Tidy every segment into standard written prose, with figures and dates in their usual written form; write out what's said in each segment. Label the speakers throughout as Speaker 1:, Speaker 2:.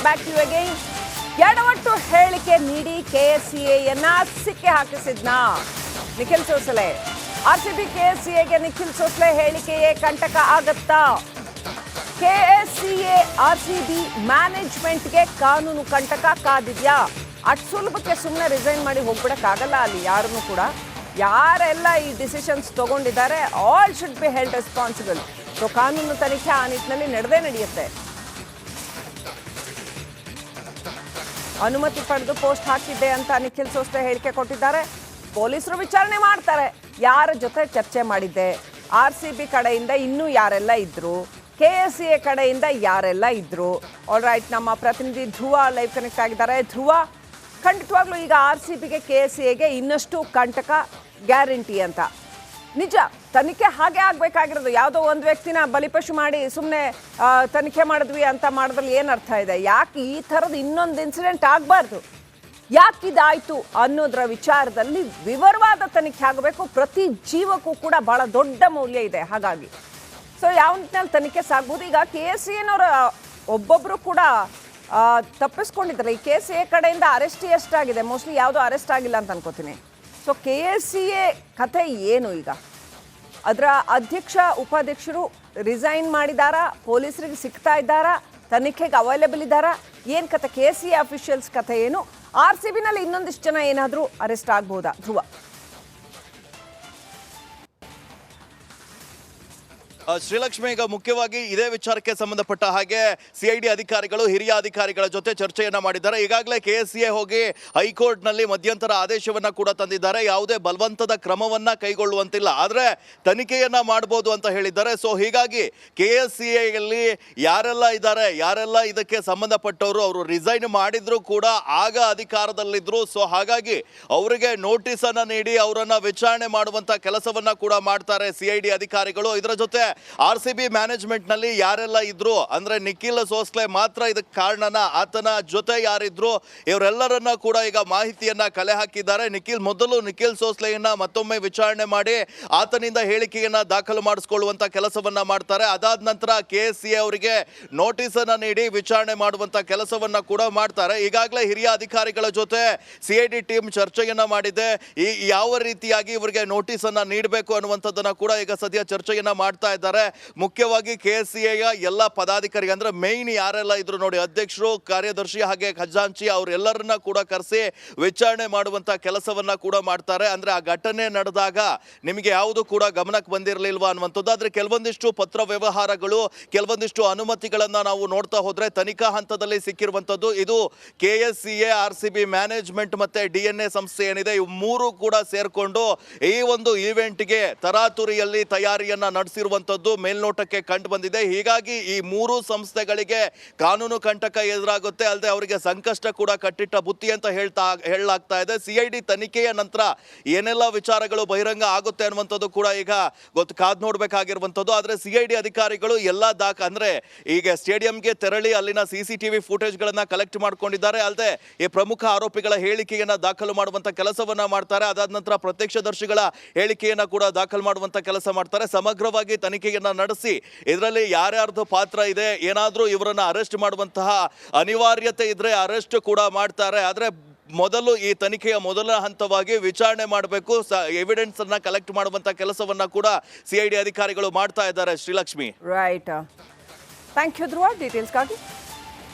Speaker 1: Back to again. ಎಡವಟ್ಟು ಹೇಳಿಕೆ ನೀಡಿ ಕೆಎಸ್ಸಿಎಯನ್ನ ಸಿಕ್ಕೆ ಹಾಕಿಸಿದ್ನ ನಿಖಿಲ್ ಸೋಸಲೆ. ಆರ್ಸಿಬಿ ಕೆಎಸ್ಸಿಎಗೆ ನಿಖಿಲ್ ಸೋಸಲೆ ಹೇಳಿಕೆಯೇ ಕಂಟಕ ಆಗತ್ತಾ? ಕೆಎಸ್ಸಿಎ ಆರ್ಸಿಬಿ ಮ್ಯಾನೇಜ್ಮೆಂಟ್ಗೆ ಕಾನೂನು ಕಂಟಕ ಕಾದಿದ್ಯಾ? ಅಷ್ಟು ಸುಲಭಕ್ಕೆ ಸುಮ್ಮನೆ ರಿಸೈನ್ ಮಾಡಿ ಹೋಗ್ಬಿಡಕ್ಕಾಗಲ್ಲ ಅಲ್ಲಿ ಯಾರನ್ನು ಕೂಡ. ಯಾರೆಲ್ಲ ಈ ಡಿಸಿಷನ್ಸ್ ತಗೊಂಡಿದ್ದಾರೆ all should be held responsible. So ಕಾನೂನು ತನಿಖೆ ಆ ನಿಟ್ಟಿನಲ್ಲಿ ನಡೆಯುತ್ತೆ. ಅನುಮತಿ ಪಡೆದು ಪೋಸ್ಟ್ ಹಾಕಿದ್ದೆ ಅಂತ ನಿಖಿಲ್ ಸೋಸಲೆ ಹೇಳಿಕೆ ಕೊಟ್ಟಿದ್ದಾರೆ. ಪೊಲೀಸರು ವಿಚಾರಣೆ ಮಾಡ್ತಾರೆ ಯಾರ ಜೊತೆ ಚರ್ಚೆ ಮಾಡಿದ್ದೆ, ಆರ್ಸಿಬಿ ಕಡೆಯಿಂದ ಇನ್ನೂ ಯಾರೆಲ್ಲ ಇದ್ರು, ಕೆಎಸ್ಸಿಎ ಕಡೆಯಿಂದ ಯಾರೆಲ್ಲ ಇದ್ರು. ಆಲ್ ರೈಟ್, ನಮ್ಮ ಪ್ರತಿನಿಧಿ ಧ್ರುವ ಲೈವ್ ಕನೆಕ್ಟ್ ಆಗಿದ್ದಾರೆ. ಧ್ರುವ, ಖಂಡಿತವಾಗ್ಲೂ ಈಗ ಆರ್ಸಿಬಿಗೆ ಕೆಎಸ್ಸಿಎಗೆ ಇನ್ನಷ್ಟು ಕಂಟಕ ಗ್ಯಾರಂಟಿ ಅಂತ ನಿಜ. ತನಿಖೆ ಹಾಗೆ ಆಗಬೇಕಾಗಿರೋದು. ಯಾವುದೋ ಒಂದು ವ್ಯಕ್ತಿನ ಬಲಿಪಶು ಮಾಡಿ ಸುಮ್ಮನೆ ತನಿಖೆ ಮಾಡಿದ್ವಿ ಅಂತ ಮಾಡೋದ್ರಲ್ಲಿ ಏನು ಅರ್ಥ ಇದೆ? ಯಾಕೆ ಈ ಥರದ ಇನ್ನೊಂದು ಇನ್ಸಿಡೆಂಟ್ ಆಗಬಾರ್ದು, ಯಾಕಿದಾಯಿತು ಅನ್ನೋದರ ವಿಚಾರದಲ್ಲಿ ವಿವರವಾದ ತನಿಖೆ ಆಗಬೇಕು. ಪ್ರತಿ ಜೀವಕ್ಕೂ ಕೂಡ ಬಹಳ ದೊಡ್ಡ ಮೌಲ್ಯ ಇದೆ. ಹಾಗಾಗಿ ಸೊ ಯಾವ ನಿಟ್ಟಿನಲ್ಲಿ ತನಿಖೆ ಸಾಗ್ಬೋದು? ಈಗ ಕೆಎಸ್ಸಿಎನವರ ಒಬ್ಬೊಬ್ಬರು ಕೂಡ ತಪ್ಪಿಸ್ಕೊಂಡಿದ್ದಾರೆ. ಈ ಕೆಎಸ್ಸಿಎ ಕಡೆಯಿಂದ ಅರೆಸ್ಟ್ ಎಷ್ಟಾಗಿದೆ? ಮೋಸ್ಟ್ಲಿ ಯಾವುದೋ ಅರೆಸ್ಟ್ ಆಗಿಲ್ಲ ಅಂತ ಅನ್ಕೋತೀನಿ. ಸೊ ಕೆಎಸ್ಸಿಎ ಕಥೆ ಏನು ಈಗ? ಅದರ ಅಧ್ಯಕ್ಷ ಉಪಾಧ್ಯಕ್ಷರು ರಿಸೈನ್ ಮಾಡಿದಾರಾ? ಪೊಲೀಸರಿಗೆ ಸಿಗ್ತಾ ಇದ್ದಾರಾ? ತನಿಖೆಗೆ ಅವೈಲೇಬಲ್ ಇದ್ದಾರಾ? ಏನು ಕತೆ? ಕೆಎಸ್ಸಿಎ ಅಫಿಷಿಯಲ್ಸ್ ಕಥೆ ಏನು? ಆರ್ಸಿಬಿನಲ್ಲಿ ಇನ್ನೊಂದಿಷ್ಟು ಜನ ಏನಾದರೂ ಅರೆಸ್ಟ್ ಆಗ್ಬೋದಾ? ಧ್ರುವ.
Speaker 2: ಶ್ರೀಲಕ್ಷ್ಮಿ, ಈಗ ಮುಖ್ಯವಾಗಿ ಇದೇ ವಿಚಾರಕ್ಕೆ ಸಂಬಂಧಪಟ್ಟ ಹಾಗೆ ಸಿಐಡಿ ಅಧಿಕಾರಿಗಳು ಹಿರಿಯ ಅಧಿಕಾರಿಗಳ ಜೊತೆ ಚರ್ಚೆಯನ್ನ ಮಾಡಿದ್ದಾರೆ. ಈಗಾಗಲೇ ಕೆಎಸ್ಸಿಎ ಹೋಗಿ ಹೈಕೋರ್ಟ್ನಲ್ಲಿ ಮಧ್ಯಂತರ ಆದೇಶವನ್ನ ಕೂಡ ತಂದಿದ್ದಾರೆ. ಯಾವುದೇ ಬಲವಂತದ ಕ್ರಮವನ್ನ ಕೈಗೊಳ್ಳುವಂತಿಲ್ಲ, ಆದರೆ ತನಿಖೆಯನ್ನ ಮಾಡಬಹುದು ಅಂತ ಹೇಳಿದ್ದಾರೆ. ಸೊ ಹೀಗಾಗಿ ಕೆಎಸ್ಸಿಎಯಲ್ಲಿ ಯಾರೆಲ್ಲ ಇದ್ದಾರೆ, ಯಾರೆಲ್ಲ ಇದಕ್ಕೆ ಸಂಬಂಧಪಟ್ಟವರು, ಅವರು ರಿಸೈನ್ ಮಾಡಿದ್ರು ಕೂಡ ಆಗ ಅಧಿಕಾರದಲ್ಲಿದ್ರು. ಸೊ ಹಾಗಾಗಿ ಅವರಿಗೆ ನೋಟಿಸ್ ಅನ್ನ ನೀಡಿ ಅವರನ್ನ ವಿಚಾರಣೆ ಮಾಡುವಂತ ಕೆಲಸವನ್ನ ಕೂಡ ಮಾಡ್ತಾರೆ ಸಿಐಡಿ ಅಧಿಕಾರಿಗಳು. ಇದರ ಜೊತೆ ಆರ್ಸಿಬಿ ಮ್ಯಾನೇಜ್ಮೆಂಟ್ ನಲ್ಲಿ ಯಾರೆಲ್ಲ ಇದ್ರು ಅಂದ್ರೆ ನಿಖಿಲ್ ಸೋಸಲೆ ಮಾತ್ರ ಇದಕ್ಕೆ ಕಾರಣನ, ಆತನ ಜೊತೆ ಯಾರಿದ್ರು ಇವರೆಲ್ಲರನ್ನ ಕೂಡ ಈಗ ಮಾಹಿತಿಯನ್ನ ಕಲೆ ಹಾಕಿದ್ದಾರೆ. ನಿಖಿಲ್ ಸೋಸಲೆಯನ್ನ ಮತ್ತೊಮ್ಮೆ ವಿಚಾರಣೆ ಮಾಡಿ ಆತನಿಂದ ಹೇಳಿಕೆಯನ್ನ ದಾಖಲು ಮಾಡಿಸಿಕೊಳ್ಳುವಂತ ಕೆಲಸವನ್ನ ಮಾಡ್ತಾರೆ. ಅದಾದ ನಂತರ ಕೆಎಸ್ಸಿಎ ಅವರಿಗೆ ನೋಟಿಸ್ ಅನ್ನ ನೀಡಿ ವಿಚಾರಣೆ ಮಾಡುವಂತ ಕೆಲಸವನ್ನ ಕೂಡ ಮಾಡ್ತಾರೆ. ಈಗಾಗಲೇ ಹಿರಿಯ ಅಧಿಕಾರಿಗಳ ಜೊತೆ ಸಿಐಡಿ ಟೀಮ್ ಚರ್ಚೆಯನ್ನ ಮಾಡಿದೆ. ಯಾವ ರೀತಿಯಾಗಿ ಇವರಿಗೆ ನೋಟಿಸ್ ಅನ್ನ ನೀಡಬೇಕು ಅನ್ನುವಂಥದ್ದನ್ನ ಕೂಡ ಈಗ ಸದ್ಯ ಚರ್ಚೆಯನ್ನ ಮಾಡ್ತಾ ಇದ್ದಾರೆ. ಮುಖ್ಯವಾಗಿ ಕೆಎಸ್ಸಿಎಯ ಎಲ್ಲ ಪದಾಧಿಕಾರಿ ಅಂದ್ರೆ ಮೇನ್ ಯಾರೆಲ್ಲ ಇದ್ರು ನೋಡಿ, ಅಧ್ಯಕ್ಷರು, ಕಾರ್ಯದರ್ಶಿ ಹಾಗೆ ಖಜಾಂಚಿ, ಅವರೆಲ್ಲರನ್ನ ಕೂಡ ಕರೆಸಿ ವಿಚಾರಣೆ ಮಾಡುವಂತ ಕೆಲಸವನ್ನ ಕೂಡ ಮಾಡ್ತಾರೆ. ಅಂದ್ರೆ ಆ ಘಟನೆ ನಡೆದಾಗ ನಿಮಗೆ ಯಾವುದು ಕೂಡ ಗಮನಕ್ಕೆ ಬಂದಿರಲಿಲ್ವಾ ಅನ್ನುವಂಥದ್ದು. ಆದ್ರೆ ಕೆಲವೊಂದಿಷ್ಟು ಪತ್ರ ವ್ಯವಹಾರಗಳು, ಕೆಲವೊಂದಿಷ್ಟು ಅನುಮತಿಗಳನ್ನ ನಾವು ನೋಡ್ತಾ ಹೋದ್ರೆ ತನಿಖಾ ಹಂತದಲ್ಲಿ ಸಿಕ್ಕಿರುವಂತದ್ದು. ಇದು ಕೆಎಸ್ಸಿಎ, ಆರ್ಸಿಬಿ ಮ್ಯಾನೇಜ್ಮೆಂಟ್ ಮತ್ತೆ ಡಿಎನ್ಎ ಸಂಸ್ಥೆ ಏನಿದೆ, ಇವು ಮೂರು ಕೂಡ ಸೇರ್ಕೊಂಡು ಈ ಒಂದು ಈವೆಂಟ್ಗೆ ತರಾತುರಿಯಲ್ಲಿ ತಯಾರಿಯನ್ನ ನಡೆಸಿರುವಂತದ್ದು ಮೇಲ್ನೋಟಕ್ಕೆ ಕಂಡು ಬಂದಿದೆ. ಹೀಗಾಗಿ ಈ ಮೂರು ಸಂಸ್ಥೆಗಳಿಗೆ ಕಾನೂನು ಕಂಟಕ ಎದುರಾಗುತ್ತೆ, ಅಲ್ಲದೆ ಅವರಿಗೆ ಸಂಕಷ್ಟ ಕೂಡ ಕಟ್ಟಿಟ್ಟ ಬುತ್ತಿ ಅಂತ ಹೇಳಲಾಗ್ತಾ ಇದೆ. ಸಿಐಡಿ ತನಿಖೆಯ ನಂತರ ಏನೆಲ್ಲ ವಿಚಾರಗಳು ಬಹಿರಂಗ ಆಗುತ್ತೆ ಅನ್ನುವಂಥದ್ದು ಕೂಡ ಈಗ ಕಾದ್ ನೋಡ್ಬೇಕಾಗಿರುವಂಥದ್ದು. ಆದ್ರೆ ಸಿಐಡಿ ಅಧಿಕಾರಿಗಳು ಎಲ್ಲ ಅಂದ್ರೆ ಈಗ ಸ್ಟೇಡಿಯಂಗೆ ತೆರಳಿ ಅಲ್ಲಿನ ಸಿಸಿಟಿವಿ ಫುಟೇಜ್ ಗಳನ್ನ ಕಲೆಕ್ಟ್ ಮಾಡ್ಕೊಂಡಿದ್ದಾರೆ. ಅಲ್ಲದೆ ಈ ಪ್ರಮುಖ ಆರೋಪಿಗಳ ಹೇಳಿಕೆಯನ್ನ ದಾಖಲು ಮಾಡುವಂತ ಕೆಲಸವನ್ನ ಮಾಡ್ತಾರೆ. ಅದಾದ ನಂತರ ಪ್ರತ್ಯಕ್ಷದರ್ಶಿಗಳ ಹೇಳಿಕೆಯನ್ನ ಕೂಡ ದಾಖಲು ಮಾಡುವಂತ ಕೆಲಸ ಮಾಡ್ತಾರೆ. ಸಮಗ್ರವಾಗಿ ತನಿಖೆಯನ್ನ ನಡೆಸಿ ಇದರಲ್ಲಿ ಯಾರ್ಯಾರ್ದು ಪಾತ್ರ ಇದೆ, ಏನಾದ್ರೂ ಇವರನ್ನ ಅರೆಸ್ಟ್ ಮಾಡುವಂತಹ ಅನಿವಾರ್ಯತೆ ಇದ್ರೆ ಅರೆಸ್ಟ್ ಕೂಡ ಮಾಡ್ತಾರೆ. ಆದ್ರೆ ಮೊದಲು ಈ ತನಿಖೆಯ ಮೊದಲ ಹಂತವಾಗಿ ವಿಚಾರಣೆ ಮಾಡಬೇಕು, ಎವಿಡೆನ್ಸ್ ಅನ್ನ ಕಲೆಕ್ಟ್ ಮಾಡುವಂತ ಕೆಲಸವನ್ನ ಕೂಡ ಸಿಐಡಿ ಅಧಿಕಾರಿಗಳು ಮಾಡ್ತಾ ಇದ್ದಾರೆ. Srilakshmi.
Speaker 1: Right, thank you Dhruva ಡೀಟೇಲ್ಸ್ಗಾಗಿ.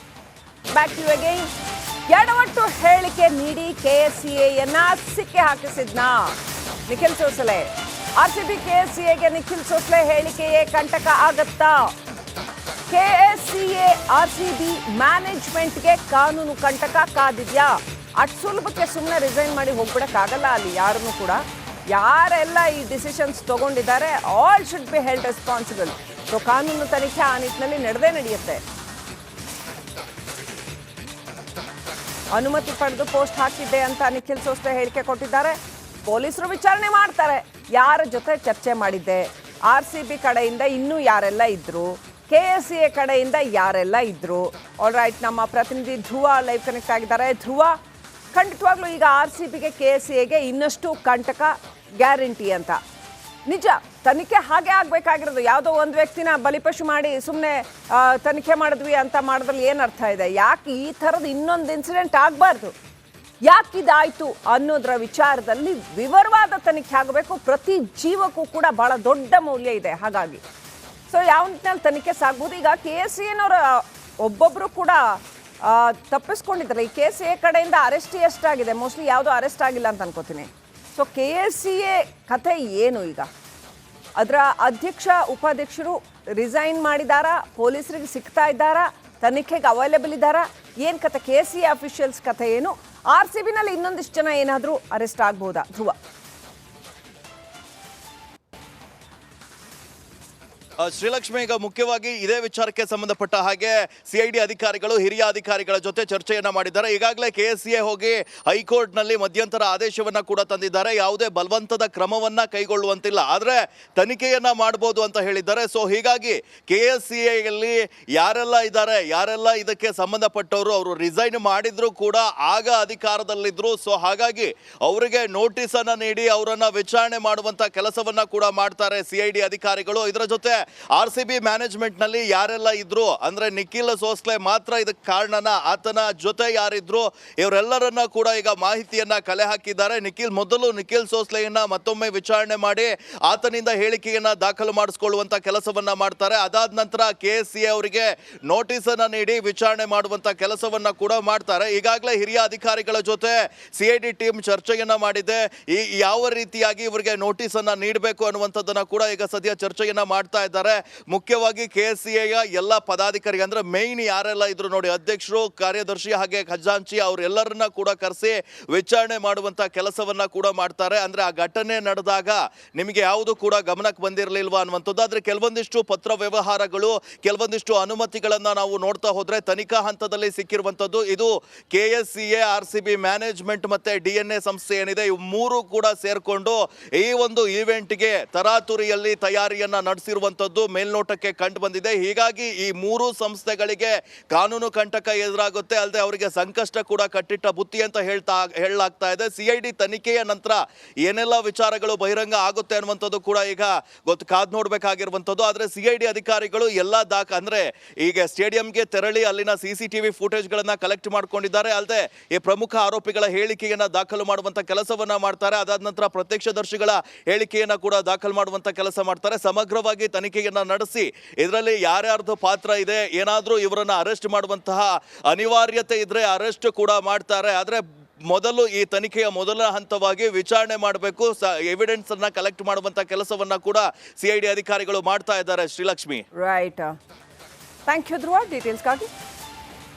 Speaker 1: Back to again. ಎಡವಟ್ಟು ಹೇಳಿಕೆ ನೀಡಿ ಕೆಎಸ್ಸಿಎಯನ್ನ ಸಿಕ್ಕೆ ಹಾಕಿಸಿದ್ನ ನಿಖಿಲ್ ಸೋಸಲೆ. ಆರ್ಸಿಬಿ ಕೆಎಸ್ಸಿಎಗೆ ನಿಖಿಲ್ ಸೋಸಲೆ ಹೇಳಿಕೆಯೇ ಕಂಟಕ ಆಗತ್ತಾ? ಕೆಎಸ್ಸಿಎ ಆರ್ಸಿಬಿ ಮ್ಯಾನೇಜ್ಮೆಂಟ್ಗೆ ಕಾನೂನು ಕಂಟಕ ಕಾದಿದ್ಯಾ? ಅಷ್ಟು ಸುಲಭಕ್ಕೆ ಸುಮ್ಮನೆ ರಿಸೈನ್ ಮಾಡಿ ಹೋಗ್ಬಿಡಕ್ಕಾಗಲ್ಲ ಅಲ್ಲಿ ಯಾರನ್ನು ಕೂಡ. ಯಾರೆಲ್ಲ ಈ ಡಿಸಿಷನ್ಸ್ ತಗೊಂಡಿದ್ದಾರೆ all should be held responsible. So ಕಾನೂನು ತನಿಖೆ ಆ ನಿಟ್ಟಿನಲ್ಲಿ ನಡೆಯುತ್ತೆ. ಅನುಮತಿ ಪಡೆದು ಪೋಸ್ಟ್ ಹಾಕಿದ್ದೆ ಅಂತ ನಿಖಿಲ್ ಸೋಸಲೆ ಹೇಳಿಕೆ ಕೊಟ್ಟಿದ್ದಾರೆ. ಪೊಲೀಸರು ವಿಚಾರಣೆ ಮಾಡ್ತಾರೆ ಯಾರ ಜೊತೆ ಚರ್ಚೆ ಮಾಡಿದ್ದೆ, ಆರ್ಸಿಬಿ ಕಡೆಯಿಂದ ಇನ್ನೂ ಯಾರೆಲ್ಲ ಇದ್ರು, ಕೆಎಸ್ಸಿಎ ಕಡೆಯಿಂದ ಯಾರೆಲ್ಲ ಇದ್ರು. ಆಲ್ ರೈಟ್, ನಮ್ಮ ಪ್ರತಿನಿಧಿ ಧ್ರುವ ಲೈವ್ ಕನೆಕ್ಟ್ ಆಗಿದ್ದಾರೆ. ಧ್ರುವ, ಖಂಡಿತವಾಗ್ಲೂ ಈಗ ಆರ್ಸಿಬಿಗೆ ಕೆಎಸ್ಸಿಎಗೆ ಇನ್ನಷ್ಟು ಕಂಟಕ ಗ್ಯಾರಂಟಿ ಅಂತ ನಿಜ ತನಿಖೆ ಹಾಗೆ ಆಗ್ಬೇಕಾಗಿರೋದು. ಯಾವುದೋ ಒಂದು ವ್ಯಕ್ತಿನ ಬಲಿಪಶು ಮಾಡಿ ಸುಮ್ಮನೆ ತನಿಖೆ ಮಾಡಿದ್ವಿ ಅಂತ ಮಾಡಿದ್ರಲ್ಲಿ ಏನು ಅರ್ಥ ಇದೆ? ಯಾಕೆ ಈ ಥರದ ಇನ್ನೊಂದು ಇನ್ಸಿಡೆಂಟ್ ಆಗಬಾರ್ದು, ಯಾಕಿದಾಯ್ತು ಅನ್ನೋದರ ವಿಚಾರದಲ್ಲಿ ವಿವರವಾದ ತನಿಖೆ ಆಗಬೇಕು. ಪ್ರತಿ ಜೀವಕ್ಕೂ ಕೂಡ ಬಹಳ ದೊಡ್ಡ ಮೌಲ್ಯ ಇದೆ. ಹಾಗಾಗಿ ಸೊ ಯಾವ ನಿಟ್ಟಿನಲ್ಲಿ ತನಿಖೆ ಸಾಗ್ಬೋದು. ಈಗ KSCA ಒಬ್ಬೊಬ್ಬರು ಕೂಡ ತಪ್ಪಿಸ್ಕೊಂಡಿದ್ದಾರೆ. ಈ KSCA ಕಡೆಯಿಂದ ಅರೆಸ್ಟ್ ಎಷ್ಟಾಗಿದೆ? ಮೋಸ್ಟ್ಲಿ ಯಾವುದೋ ಅರೆಸ್ಟ್ ಆಗಿಲ್ಲ ಅಂತ ಅನ್ಕೋತೀನಿ. ಸೊ KSCA ಕಥೆ ಏನು ಈಗ? ಅದರ ಅಧ್ಯಕ್ಷ ಉಪಾಧ್ಯಕ್ಷರು ರಿಸೈನ್ ಮಾಡಿದಾರಾ? ಪೊಲೀಸರಿಗೆ ಸಿಗ್ತಾ ಇದ್ದಾರಾ? ತನಿಖೆಗೆ ಅವೈಲೇಬಲ್ ಇದ್ದಾರಾ? ಏನು ಕತೆ? KSCA ಅಫಿಷಿಯಲ್ಸ್ ಕಥೆ ಏನು? RCBನಲ್ಲಿ ಇನ್ನೊಂದಿಷ್ಟು ಜನ ಏನಾದರೂ ಅರೆಸ್ಟ್ ಆಗ್ಬೋದಾ? ಧ್ರುವ.
Speaker 2: ಶ್ರೀಲಕ್ಷ್ಮಿ, ಈಗ ಮುಖ್ಯವಾಗಿ ಇದೇ ವಿಚಾರಕ್ಕೆ ಸಂಬಂಧಪಟ್ಟ ಹಾಗೆ CID ಅಧಿಕಾರಿಗಳು ಹಿರಿಯ ಅಧಿಕಾರಿಗಳ ಜೊತೆ ಚರ್ಚೆಯನ್ನ ಮಾಡಿದ್ದಾರೆ. ಈಗಾಗಲೇ KSCA ಹೋಗಿ ಹೈಕೋರ್ಟ್ನಲ್ಲಿ ಮಧ್ಯಂತರ ಆದೇಶವನ್ನ ಕೂಡ ತಂದಿದ್ದಾರೆ. ಯಾವುದೇ ಬಲವಂತದ ಕ್ರಮವನ್ನ ಕೈಗೊಳ್ಳುವಂತಿಲ್ಲ, ಆದರೆ ತನಿಖೆಯನ್ನ ಮಾಡಬಹುದು ಅಂತ ಹೇಳಿದ್ದಾರೆ. ಸೊ ಹೀಗಾಗಿ KSCAಯಲ್ಲಿ ಯಾರೆಲ್ಲ ಇದ್ದಾರೆ, ಯಾರೆಲ್ಲ ಇದಕ್ಕೆ ಸಂಬಂಧಪಟ್ಟವರು, ಅವರು ರಿಸೈನ್ ಮಾಡಿದ್ರು ಕೂಡ ಆಗ ಅಧಿಕಾರದಲ್ಲಿದ್ರು. ಸೊ ಹಾಗಾಗಿ ಅವರಿಗೆ ನೋಟಿಸ್ ಅನ್ನ ನೀಡಿ ಅವರನ್ನ ವಿಚಾರಣೆ ಮಾಡುವಂತ ಕೆಲಸವನ್ನ ಕೂಡ ಮಾಡ್ತಾರೆ CID ಅಧಿಕಾರಿಗಳು. ಇದರ ಜೊತೆ RCB ಮ್ಯಾನೇಜ್ಮೆಂಟ್ ನಲ್ಲಿ ಯಾರೆಲ್ಲ ಇದ್ರು ಅಂದ್ರೆ ನಿಖಿಲ್ ಸೋಸ್ಲೆ ಮಾತ್ರ ಇದಕ್ಕೆ ಕಾರಣನ, ಆತನ ಜೊತೆ ಯಾರಿದ್ರು ಇವರೆಲ್ಲರನ್ನ ಕೂಡ ಈಗ ಮಾಹಿತಿಯನ್ನ ಕಲೆ ಹಾಕಿದ್ದಾರೆ. ನಿಖಿಲ್ ಸೋಸ್ಲೆಯನ್ನ ಮತ್ತೊಮ್ಮೆ ವಿಚಾರಣೆ ಮಾಡಿ ಆತನಿಂದ ಹೇಳಿಕೆಯನ್ನ ದಾಖಲು ಮಾಡಿಸಿಕೊಳ್ಳುವಂತ ಕೆಲಸವನ್ನ ಮಾಡ್ತಾರೆ. ಅದಾದ ನಂತರ KSCA ಅವರಿಗೆ ನೋಟಿಸ್ ಅನ್ನ ನೀಡಿ ವಿಚಾರಣೆ ಮಾಡುವಂತ ಕೆಲಸವನ್ನ ಕೂಡ ಮಾಡ್ತಾರೆ. ಈಗಾಗಲೇ ಹಿರಿಯ ಅಧಿಕಾರಿಗಳ ಜೊತೆ CID ಟೀಮ್ ಚರ್ಚೆಯನ್ನ ಮಾಡಿದೆ. ಈ ಯಾವ ರೀತಿಯಾಗಿ ಇವರಿಗೆ ನೋಟಿಸ್ ಅನ್ನ ನೀಡಬೇಕು ಅನ್ನುವಂಥದ್ದನ್ನ ಕೂಡ ಈಗ ಸದ್ಯ ಚರ್ಚೆಯನ್ನ ಮಾಡ್ತಾ ಇದ್ದಾರೆ. ಮುಖ್ಯವಾಗಿ KSCA ಎಲ್ಲ ಪದಾಧಿಕಾರಿ ಅಂದ್ರೆ ಮೈನ್ ಯಾರೆಲ್ಲ ಇದ್ರು ನೋಡಿ, ಅಧ್ಯಕ್ಷರು, ಕಾರ್ಯದರ್ಶಿ ಹಾಗೆ ಖಜಾಂಚಿ, ಅವರೆಲ್ಲರನ್ನ ಕೂಡ ಕರೆಸಿ ವಿಚಾರಣೆ ಮಾಡುವಂತ ಕೆಲಸವನ್ನ ಕೂಡ ಮಾಡ್ತಾರೆ. ಅಂದ್ರೆ ಆ ಘಟನೆ ನಡೆದಾಗ ನಿಮಗೆ ಯಾವುದು ಕೂಡ ಗಮನಕ್ಕೆ ಬಂದಿರಲಿಲ್ವಾ ಅನ್ನುವಂಥದ್ದು. ಆದ್ರೆ ಕೆಲವೊಂದಿಷ್ಟು ಪತ್ರ ವ್ಯವಹಾರಗಳು, ಕೆಲವೊಂದಿಷ್ಟು ಅನುಮತಿಗಳನ್ನ ನಾವು ನೋಡ್ತಾ ಹೋದ್ರೆ ತನಿಖಾ ಹಂತದಲ್ಲಿ ಸಿಕ್ಕಿರುವಂತದ್ದು. ಇದು KSCA, RCB ಮ್ಯಾನೇಜ್ಮೆಂಟ್ ಮತ್ತೆ DNA ಸಂಸ್ಥೆ ಏನಿದೆ, ಇವು ಮೂರು ಕೂಡ ಸೇರ್ಕೊಂಡು ಈ ಒಂದು ಈವೆಂಟ್ಗೆ ತರಾತುರಿಯಲ್ಲಿ ತಯಾರಿಯನ್ನ ನಡೆಸಿರುವಂತದ್ದು ಮೇಲ್ನೋಟಕ್ಕೆ ಕಂಡು ಬಂದಿದೆ. ಹೀಗಾಗಿ ಈ ಮೂರು ಸಂಸ್ಥೆಗಳಿಗೆ ಕಾನೂನು ಕಂಟಕ ಎದುರಾಗುತ್ತೆ, ಅಲ್ಲದೆ ಅವರಿಗೆ ಸಂಕಷ್ಟ ಕೂಡ ಕಟ್ಟಿಟ್ಟ ಬುತ್ತಿ ಅಂತ ಹೇಳಲಾಗ್ತಾ ಇದೆ. CID ತನಿಖೆಯ ನಂತರ ಏನೆಲ್ಲ ವಿಚಾರಗಳು ಬಹಿರಂಗ ಆಗುತ್ತೆ ಅನ್ನುವಂಥದ್ದು ಕೂಡ ಈಗ ಕಾದ್ ನೋಡ್ಬೇಕಾಗಿರುವಂಥದ್ದು. ಆದ್ರೆ CID ಅಧಿಕಾರಿಗಳು ಎಲ್ಲ ಅಂದ್ರೆ ಈಗ ಸ್ಟೇಡಿಯಂಗೆ ತೆರಳಿ ಅಲ್ಲಿನ CCTV ಫುಟೇಜ್ಗಳನ್ನ ಕಲೆಕ್ಟ್ ಮಾಡ್ಕೊಂಡಿದ್ದಾರೆ. ಅಲ್ಲದೆ ಈ ಪ್ರಮುಖ ಆರೋಪಿಗಳ ಹೇಳಿಕೆಯನ್ನ ದಾಖಲು ಮಾಡುವಂತ ಕೆಲಸವನ್ನ ಮಾಡ್ತಾರೆ. ಅದಾದ ನಂತರ ಪ್ರತ್ಯಕ್ಷದರ್ಶಿಗಳ ಹೇಳಿಕೆಯನ್ನ ಕೂಡ ದಾಖಲು ಮಾಡುವಂತ ಕೆಲಸ ಮಾಡ್ತಾರೆ. ಸಮಗ್ರವಾಗಿ ತನಿಖೆಯನ್ನ ನಡೆಸಿ ಇದರಲ್ಲಿ ಯಾರ್ಯಾರ್ದು ಪಾತ್ರ ಇದೆ, ಏನಾದ್ರೂ ಇವರನ್ನ ಅರೆಸ್ಟ್ ಮಾಡುವಂತಹ ಅನಿವಾರ್ಯತೆ ಇದ್ರೆ ಅರೆಸ್ಟ್ ಕೂಡ ಮಾಡ್ತಾರೆ. ಆದ್ರೆ ಮೊದಲು ಈ ತನಿಖೆಯ ಮೊದಲ ಹಂತವಾಗಿ ವಿಚಾರಣೆ ಮಾಡಬೇಕು, ಎವಿಡೆನ್ಸ್ ಅನ್ನ ಕಲೆಕ್ಟ್ ಮಾಡುವಂತ ಕೆಲಸವನ್ನ ಕೂಡ CID ಅಧಿಕಾರಿಗಳು ಮಾಡ್ತಾ ಇದ್ದಾರೆ. Srilakshmi.
Speaker 1: Right, thank you Dhruva ಡೀಟೇಲ್ಸ್ಗಾಗಿ.